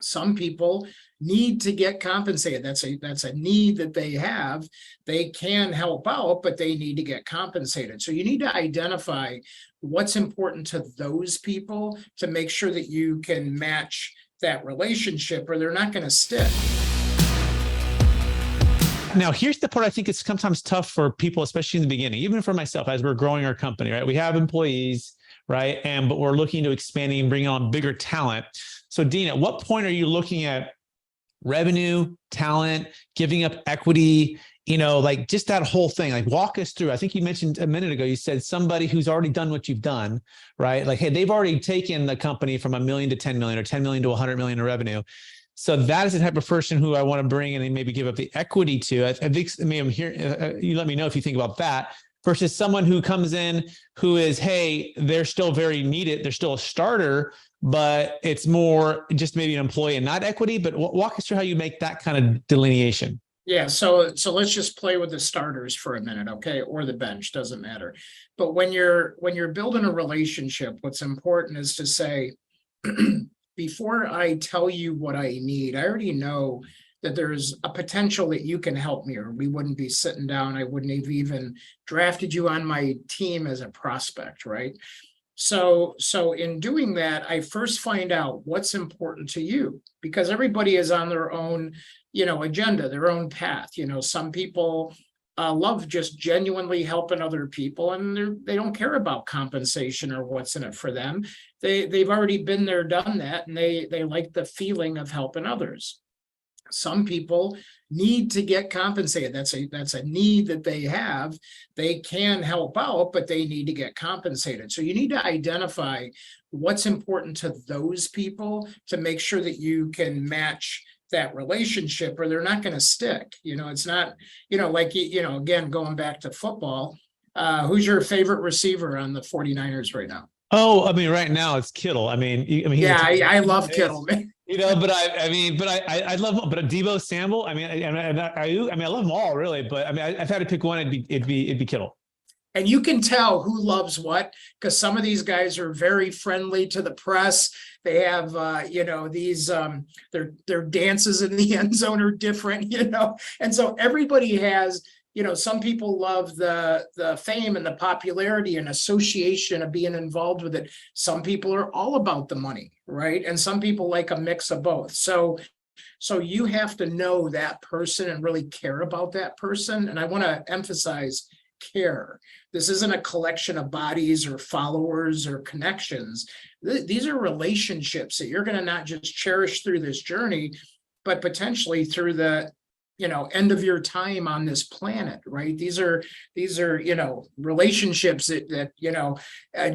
Some people need to get compensated. That's a need that they have. They can help out, but they need to get compensated. So you need to identify what's important to those people to make sure that you can match that relationship, or they're not going to stick. Now, here's the part I think it's sometimes tough for people, especially in the beginning, even for myself, as we're growing our company, right? We have employees, right? But we're looking to expanding and bringing on bigger talent. So Dean, at what point are you looking at revenue, talent, giving up equity, like just that whole thing? Like, walk us through. I think you mentioned a minute ago, you said somebody who's already done what you've done, right? Like, hey, they've already taken the company from $1 million to 10 million or 10 million to 100 million in revenue. So that is the type of person who I want to bring in and maybe give up the equity to. I think, I'm here. You let me know if you think about that, versus someone who comes in who is, hey, they're still very needed. They're still a starter, but it's more just maybe an employee and not equity. But walk us through how you make that kind of delineation. Yeah, so let's just play with the starters for a minute, okay? Or the bench, doesn't matter. But when you're building a relationship, what's important is to say, before I tell you what I need, I already know that there's a potential that you can help me, or we wouldn't be sitting down. I wouldn't have even drafted you on my team as a prospect, right? So in doing that, I first find out what's important to you, because everybody is on their own, agenda, their own path. Some people love just genuinely helping other people, and they don't care about compensation or what's in it for them. They've already been there, done that, and they like the feeling of helping others. Some people need to get compensated. That's a need that they have. They can help out, but they need to get compensated. So you need to identify what's important to those people to make sure that you can match that relationship, or they're not going to stick. It's not, like, again, going back to football, who's your favorite receiver on the 49ers right now? Oh, I mean, right now it's Kittle. Yeah, I love Kittle, man. But I love, but Deebo Samuel. I love them all, really. But I've had to pick one. It'd be Kittle. And you can tell who loves what, because some of these guys are very friendly to the press. They have, these, their dances in the end zone are different, and so everybody has, some people love the fame and the popularity and association of being involved with it. Some people are all about the money, right? And some people like a mix of both. So you have to know that person and really care about that person. And I want to emphasize care. This isn't a collection of bodies or followers or connections. These are relationships that you're going to not just cherish through this journey, but potentially through the end of your time on this planet, right? These are relationships that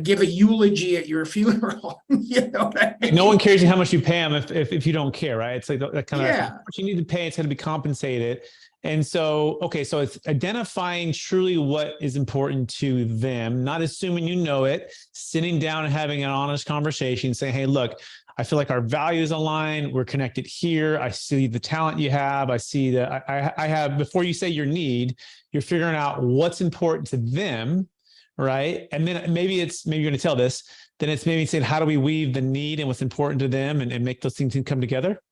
give a eulogy at your funeral. No one cares how much you pay them if you don't care, right? It's like that kind of what you need to pay. It's going to be compensated. And so, okay, so it's identifying truly what is important to them, not assuming you know it, sitting down and having an honest conversation, saying, hey, look, I feel like our values align. We're connected here. I see the talent you have. I see that I have, before you say your need, you're figuring out what's important to them, right? And then maybe you're going to tell this, then it's maybe saying, how do we weave the need and what's important to them and make those things come together?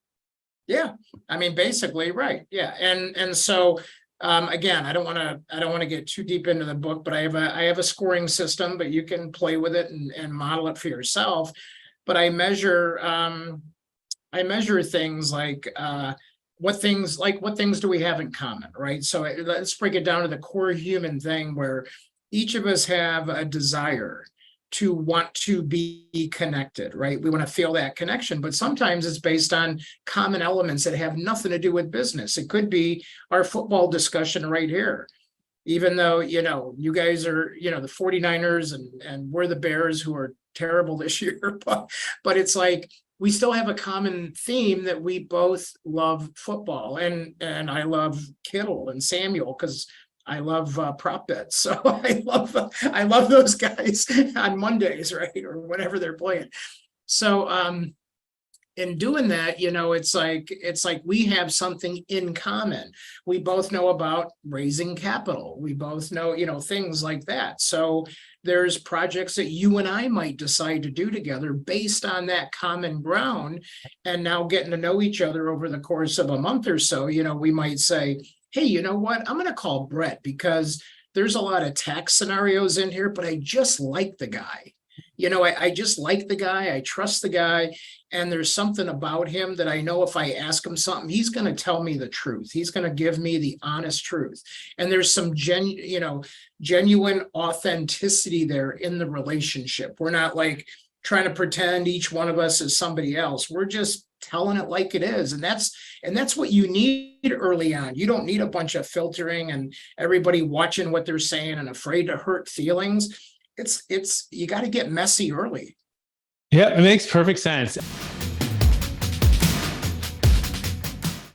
Yeah, basically, right. Yeah. And so, again, I don't want to get too deep into the book, but I have a scoring system, but you can play with it and model it for yourself. But I measure things like what things do we have in common, right? So let's break it down to the core human thing, where each of us have a desire to want to be connected, right? We want to feel that connection, but sometimes it's based on common elements that have nothing to do with business. It could be our football discussion right here. Even though, you guys are, the 49ers and we're the Bears, who are terrible this year, but it's like, we still have a common theme that we both love football, and I love Kittle and Samuel because I love prop bets. So I love those guys on Mondays, right? Or whenever they're playing. So in doing that, it's like we have something in common. We both know about raising capital. We both know, things like that. So there's projects that you and I might decide to do together based on that common ground. And now getting to know each other over the course of a month or so, we might say, hey, you know what? I'm going to call Brett because there's a lot of tax scenarios in here, but I just like the guy. I just like the guy. I trust the guy. And there's something about him that I know if I ask him something, he's going to tell me the truth. He's going to give me the honest truth. And there's some genuine authenticity there in the relationship. We're not like trying to pretend each one of us is somebody else. We're just telling it like it is. And that's what you need early on. You don't need a bunch of filtering and everybody watching what they're saying and afraid to hurt feelings. You got to get messy early. Yeah, it makes perfect sense.